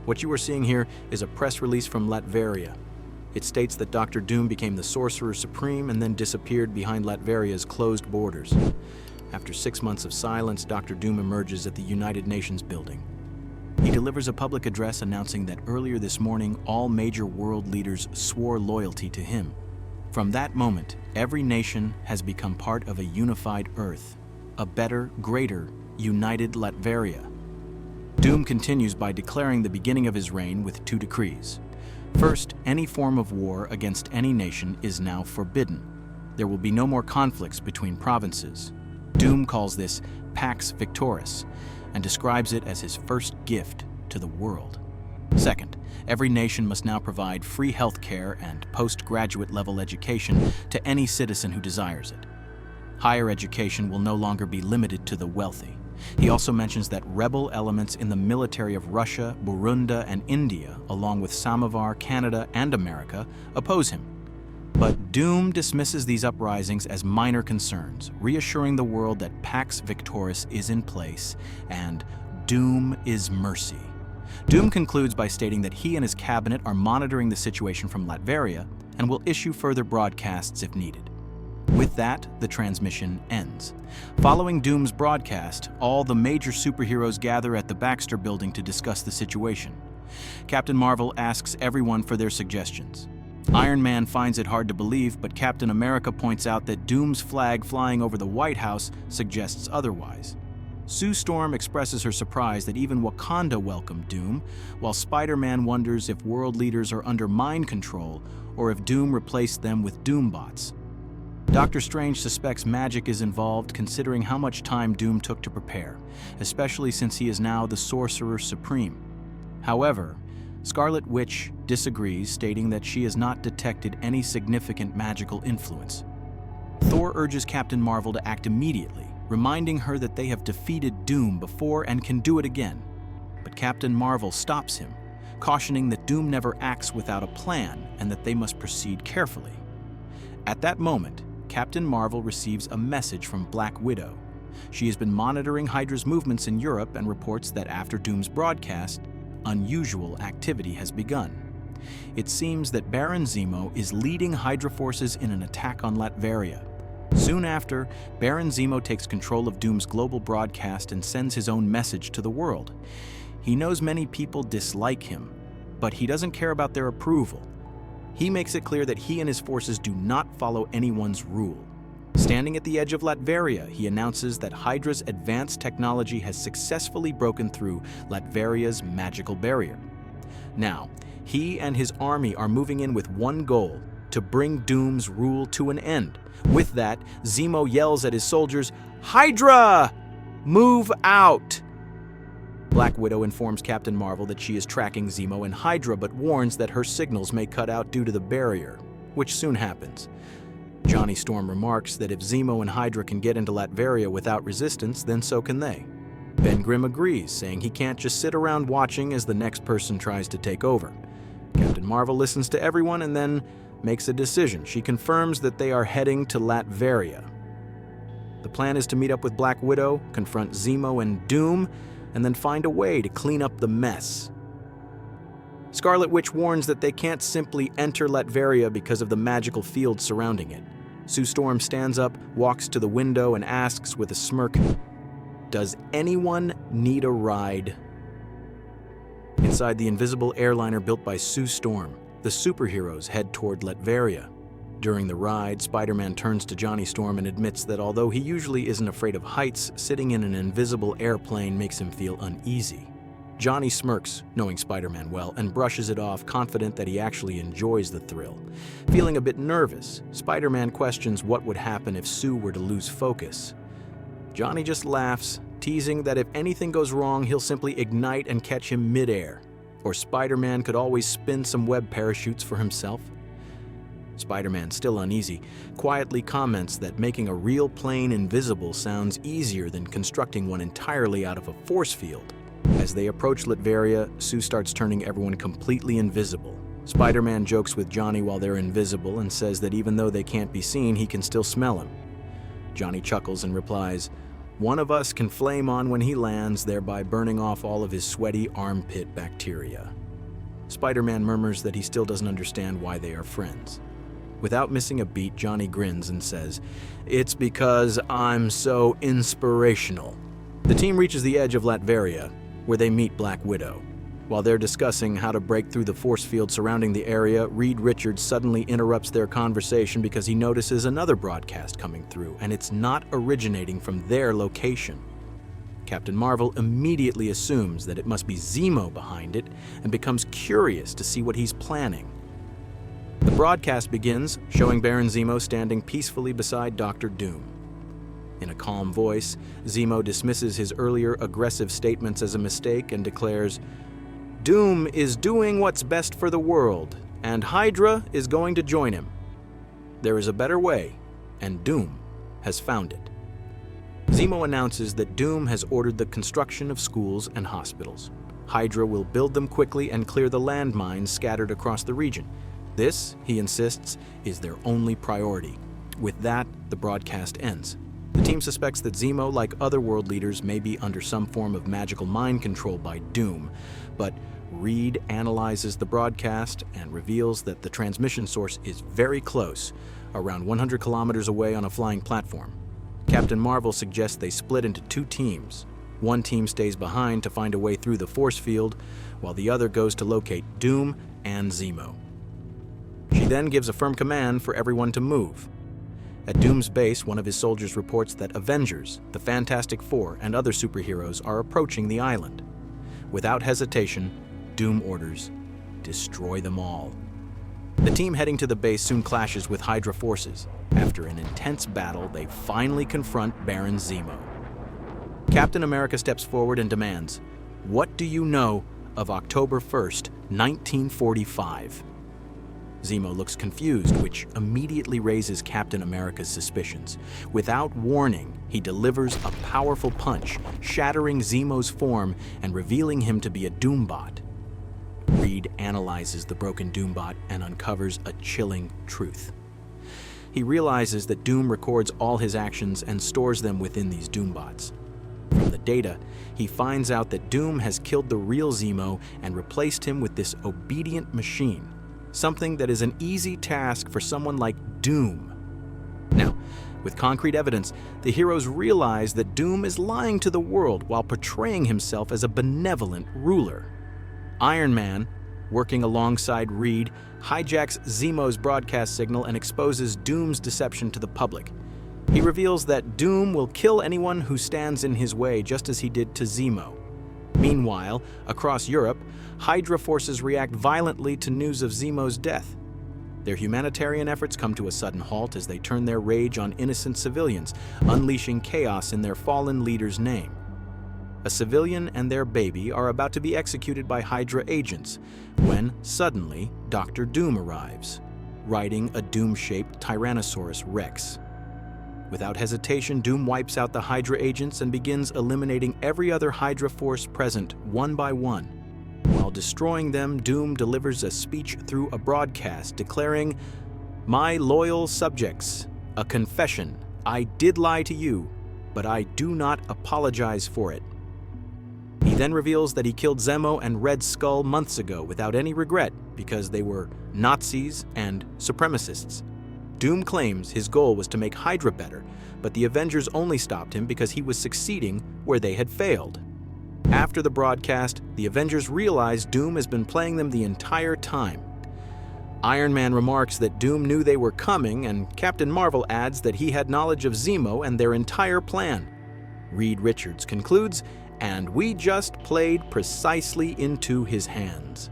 What you are seeing here is a press release from Latveria. It states that Dr. Doom became the Sorcerer Supreme and then disappeared behind Latveria's closed borders. After 6 months of silence, Dr. Doom emerges at the United Nations building. He delivers a public address announcing that earlier this morning, all major world leaders swore loyalty to him. From that moment, every nation has become part of a unified Earth, a better, greater, united Latveria. Doom continues by declaring the beginning of his reign with 2 decrees. First, any form of war against any nation is now forbidden. There will be no more conflicts between provinces. Doom calls this PAX VICTORIS and describes it as his first gift to the world. Second, every nation must now provide free health care and postgraduate level education to any citizen who desires it. Higher education will no longer be limited to the wealthy. He also mentions that rebel elements in the military of Russia, Burundi, and India, along with Samovar, Canada, and America, oppose him. But Doom dismisses these uprisings as minor concerns, reassuring the world that PAX VICTORIS is in place and Doom is mercy. Doom concludes by stating that he and his cabinet are monitoring the situation from Latveria and will issue further broadcasts if needed. With that, the transmission ends. Following Doom's broadcast, all the major superheroes gather at the Baxter building to discuss the situation. Captain Marvel asks everyone for their suggestions. Iron Man finds it hard to believe, but Captain America points out that Doom's flag flying over the White House suggests otherwise. Sue Storm expresses her surprise that even Wakanda welcomed Doom, while Spider-Man wonders if world leaders are under mind control or if Doom replaced them with Doombots. Doctor Strange suspects magic is involved, considering how much time Doom took to prepare, especially since he is now the Sorcerer Supreme. However, Scarlet Witch disagrees, stating that she has not detected any significant magical influence. Thor urges Captain Marvel to act immediately, reminding her that they have defeated Doom before and can do it again. But Captain Marvel stops him, cautioning that Doom never acts without a plan and that they must proceed carefully. At that moment, Captain Marvel receives a message from Black Widow. She has been monitoring Hydra's movements in Europe and reports that after Doom's broadcast, unusual activity has begun. It seems that Baron Zemo is leading Hydra forces in an attack on Latveria. Soon after, Baron Zemo takes control of Doom's global broadcast and sends his own message to the world. He knows many people dislike him, but he doesn't care about their approval. He makes it clear that he and his forces do not follow anyone's rule. Standing at the edge of Latveria, he announces that Hydra's advanced technology has successfully broken through Latveria's magical barrier. Now, he and his army are moving in with one goal: to bring Doom's rule to an end. With that, Zemo yells at his soldiers, "Hydra! Move out!" Black Widow informs Captain Marvel that she is tracking Zemo and Hydra, but warns that her signals may cut out due to the barrier, which soon happens. Johnny Storm remarks that if Zemo and Hydra can get into Latveria without resistance, then so can they. Ben Grimm agrees, saying he can't just sit around watching as the next person tries to take over. Captain Marvel listens to everyone and then makes a decision. She confirms that they are heading to Latveria. The plan is to meet up with Black Widow, confront Zemo and Doom, and then find a way to clean up the mess. Scarlet Witch warns that they can't simply enter Latveria because of the magical field surrounding it. Sue Storm stands up, walks to the window, and asks with a smirk, "Does anyone need a ride?" Inside the invisible airliner built by Sue Storm, the superheroes head toward Latveria. During the ride, Spider-Man turns to Johnny Storm and admits that although he usually isn't afraid of heights, sitting in an invisible airplane makes him feel uneasy. Johnny smirks, knowing Spider-Man well, and brushes it off, confident that he actually enjoys the thrill. Feeling a bit nervous, Spider-Man questions what would happen if Sue were to lose focus. Johnny just laughs, teasing that if anything goes wrong, he'll simply ignite and catch him mid-air. Or Spider-Man could always spin some web parachutes for himself. Spider-Man, still uneasy, quietly comments that making a real plane invisible sounds easier than constructing one entirely out of a force field. As they approach Latveria, Sue starts turning everyone completely invisible. Spider-Man jokes with Johnny while they're invisible and says that even though they can't be seen, he can still smell him. Johnny chuckles and replies, One of us can flame on when he lands, thereby burning off all of his sweaty armpit bacteria. Spider-Man murmurs that he still doesn't understand why they are friends. Without missing a beat, Johnny grins and says, "It's because I'm so inspirational." The team reaches the edge of Latveria, where they meet Black Widow. While they're discussing how to break through the force field surrounding the area, Reed Richards suddenly interrupts their conversation because he notices another broadcast coming through, and it's not originating from their location. Captain Marvel immediately assumes that it must be Zemo behind it and becomes curious to see what he's planning. The broadcast begins, showing Baron Zemo standing peacefully beside Dr. Doom. In a calm voice, Zemo dismisses his earlier aggressive statements as a mistake and declares, "Doom is doing what's best for the world, and Hydra is going to join him. There is a better way, and Doom has found it." Zemo announces that Doom has ordered the construction of schools and hospitals. Hydra will build them quickly and clear the landmines scattered across the region. This, he insists, is their only priority. With that, the broadcast ends. The team suspects that Zemo, like other world leaders, may be under some form of magical mind control by Doom, but Reed analyzes the broadcast and reveals that the transmission source is very close, around 100 kilometers away on a flying platform. Captain Marvel suggests they split into two teams. One team stays behind to find a way through the force field, while the other goes to locate Doom and Zemo. She then gives a firm command for everyone to move. At Doom's base, one of his soldiers reports that Avengers, the Fantastic Four, and other superheroes are approaching the island. Without hesitation, Doom orders, "Destroy them all." The team heading to the base soon clashes with Hydra forces. After an intense battle, they finally confront Baron Zemo. Captain America steps forward and demands, "What do you know of October 1st, 1945? Zemo looks confused, which immediately raises Captain America's suspicions. Without warning, he delivers a powerful punch, shattering Zemo's form and revealing him to be a Doombot. Reed analyzes the broken Doombot and uncovers a chilling truth. He realizes that Doom records all his actions and stores them within these Doombots. From the data, he finds out that Doom has killed the real Zemo and replaced him with this obedient machine, something that is an easy task for someone like Doom. Now, with concrete evidence, the heroes realize that Doom is lying to the world while portraying himself as a benevolent ruler. Iron Man, working alongside Reed, hijacks Zemo's broadcast signal and exposes Doom's deception to the public. He reveals that Doom will kill anyone who stands in his way, just as he did to Zemo. Meanwhile, across Europe, Hydra forces react violently to news of Zemo's death. Their humanitarian efforts come to a sudden halt as they turn their rage on innocent civilians, unleashing chaos in their fallen leader's name. A civilian and their baby are about to be executed by Hydra agents when, suddenly, Dr. Doom arrives, riding a Doom-shaped Tyrannosaurus Rex. Without hesitation, Doom wipes out the Hydra agents and begins eliminating every other Hydra force present, one by one. While destroying them, Doom delivers a speech through a broadcast declaring, "My loyal subjects, a confession. I did lie to you, but I do not apologize for it." He then reveals that he killed Zemo and Red Skull months ago without any regret because they were Nazis and supremacists. Doom claims his goal was to make Hydra better, but the Avengers only stopped him because he was succeeding where they had failed. After the broadcast, the Avengers realize Doom has been playing them the entire time. Iron Man remarks that Doom knew they were coming, and Captain Marvel adds that he had knowledge of Zemo and their entire plan. Reed Richards concludes, "And we just played precisely into his hands."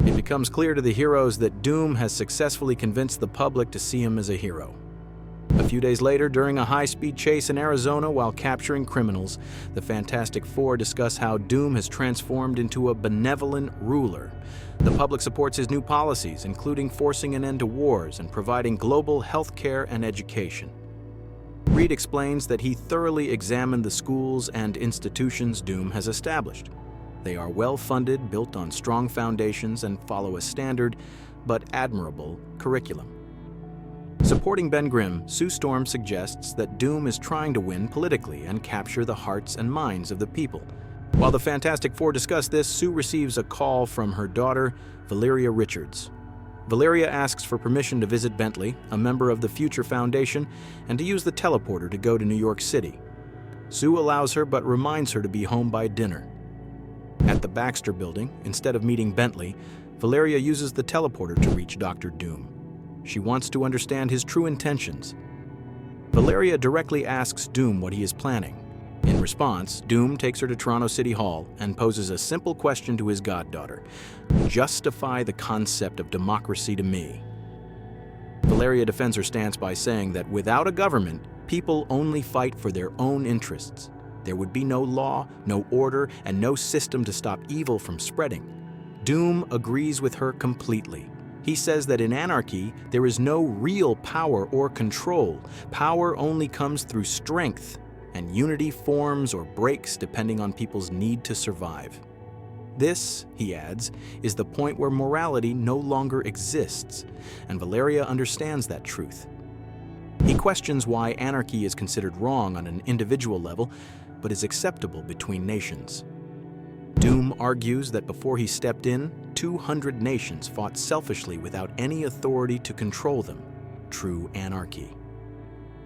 It becomes clear to the heroes that Doom has successfully convinced the public to see him as a hero. A few days later, during a high-speed chase in Arizona while capturing criminals, the Fantastic Four discuss how Doom has transformed into a benevolent ruler. The public supports his new policies, including forcing an end to wars and providing global health care and education. Reed explains that he thoroughly examined the schools and institutions Doom has established. They are well-funded, built on strong foundations, and follow a standard, but admirable, curriculum. Supporting Ben Grimm, Sue Storm suggests that Doom is trying to win politically and capture the hearts and minds of the people. While the Fantastic Four discuss this, Sue receives a call from her daughter, Valeria Richards. Valeria asks for permission to visit Bentley, a member of the Future Foundation, and to use the teleporter to go to New York City. Sue allows her but reminds her to be home by dinner. At the Baxter building, instead of meeting Bentley, Valeria uses the teleporter to reach Dr. Doom. She wants to understand his true intentions. Valeria directly asks Doom what he is planning. In response, Doom takes her to Toronto City Hall and poses a simple question to his goddaughter. Justify the concept of democracy to me. Valeria defends her stance by saying that without a government, people only fight for their own interests. There would be no law, no order, and no system to stop evil from spreading. Doom agrees with her completely. He says that in anarchy, there is no real power or control. Power only comes through strength, and unity forms or breaks depending on people's need to survive. This, he adds, is the point where morality no longer exists, and Valeria understands that truth. He questions why anarchy is considered wrong on an individual level, but is acceptable between nations. Doom argues that before he stepped in, 200 nations fought selfishly without any authority to control them. True anarchy.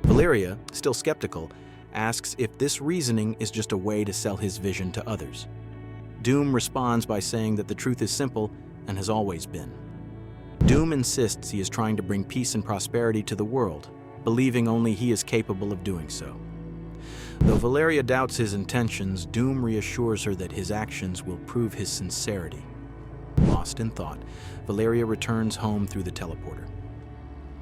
Valeria, still skeptical, asks if this reasoning is just a way to sell his vision to others. Doom responds by saying that the truth is simple and has always been. Doom insists he is trying to bring peace and prosperity to the world, believing only he is capable of doing so. Though Valeria doubts his intentions, Doom reassures her that his actions will prove his sincerity. Lost in thought, Valeria returns home through the teleporter.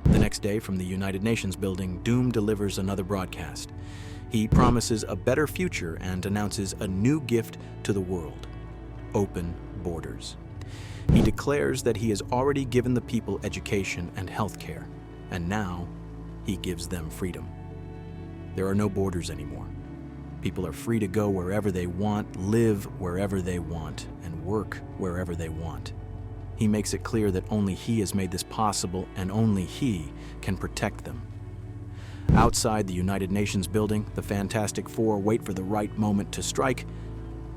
The next day, from the United Nations building, Doom delivers another broadcast. He promises a better future and announces a new gift to the world: open borders. He declares that he has already given the people education and health care, and now he gives them freedom. There are no borders anymore. People are free to go wherever they want, live wherever they want, and work wherever they want. He makes it clear that only he has made this possible, and only he can protect them. Outside the United Nations building, the Fantastic Four wait for the right moment to strike.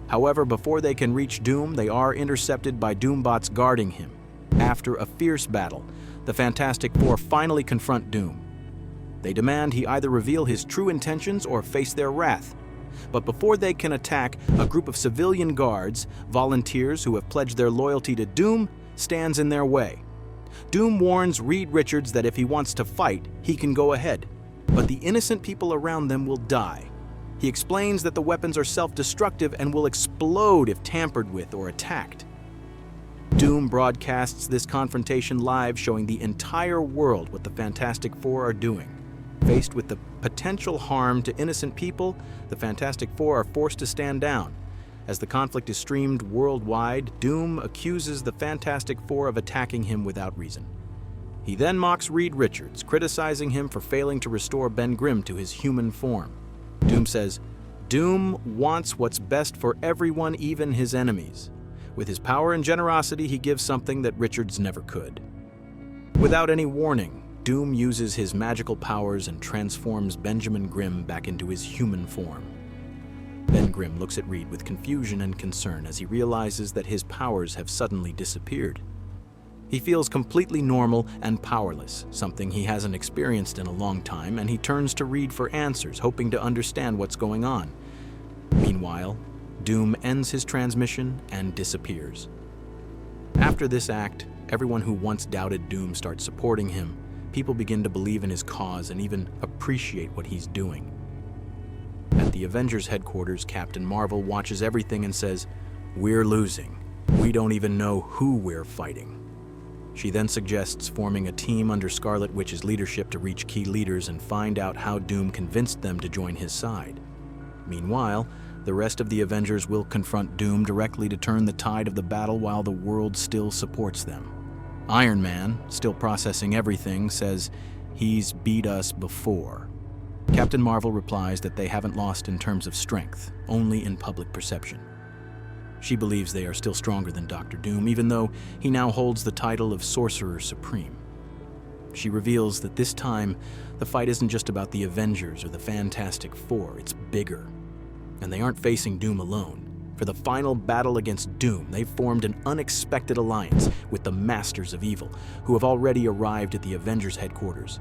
However, before they can reach Doom, they are intercepted by Doombots guarding him. After a fierce battle, the Fantastic Four finally confront Doom. They demand he either reveal his true intentions or face their wrath. But before they can attack, a group of civilian guards, volunteers who have pledged their loyalty to Doom, stands in their way. Doom warns Reed Richards that if he wants to fight, he can go ahead, but the innocent people around them will die. He explains that the weapons are self-destructive and will explode if tampered with or attacked. Doom broadcasts this confrontation live, showing the entire world what the Fantastic Four are doing. Faced with the potential harm to innocent people, the Fantastic Four are forced to stand down. As the conflict is streamed worldwide, Doom accuses the Fantastic Four of attacking him without reason. He then mocks Reed Richards, criticizing him for failing to restore Ben Grimm to his human form. Doom says, "Doom wants what's best for everyone, even his enemies. With his power and generosity, he gives something that Richards never could." Without any warning, Doom uses his magical powers and transforms Benjamin Grimm back into his human form. Ben Grimm looks at Reed with confusion and concern as he realizes that his powers have suddenly disappeared. He feels completely normal and powerless, something he hasn't experienced in a long time, and he turns to Reed for answers, hoping to understand what's going on. Meanwhile, Doom ends his transmission and disappears. After this act, everyone who once doubted Doom starts supporting him. People begin to believe in his cause and even appreciate what he's doing. At the Avengers headquarters, Captain Marvel watches everything and says, "We're losing. We don't even know who we're fighting." She then suggests forming a team under Scarlet Witch's leadership to reach key leaders and find out how Doom convinced them to join his side. Meanwhile, the rest of the Avengers will confront Doom directly to turn the tide of the battle while the world still supports them. Iron Man, still processing everything, says he's beat us before. Captain Marvel replies that they haven't lost in terms of strength, only in public perception. She believes they are still stronger than Dr. Doom, even though he now holds the title of Sorcerer Supreme. She reveals that this time, the fight isn't just about the Avengers or the Fantastic Four, it's bigger. And they aren't facing Doom alone. For the final battle against Doom, they've formed an unexpected alliance with the Masters of Evil, who have already arrived at the Avengers headquarters.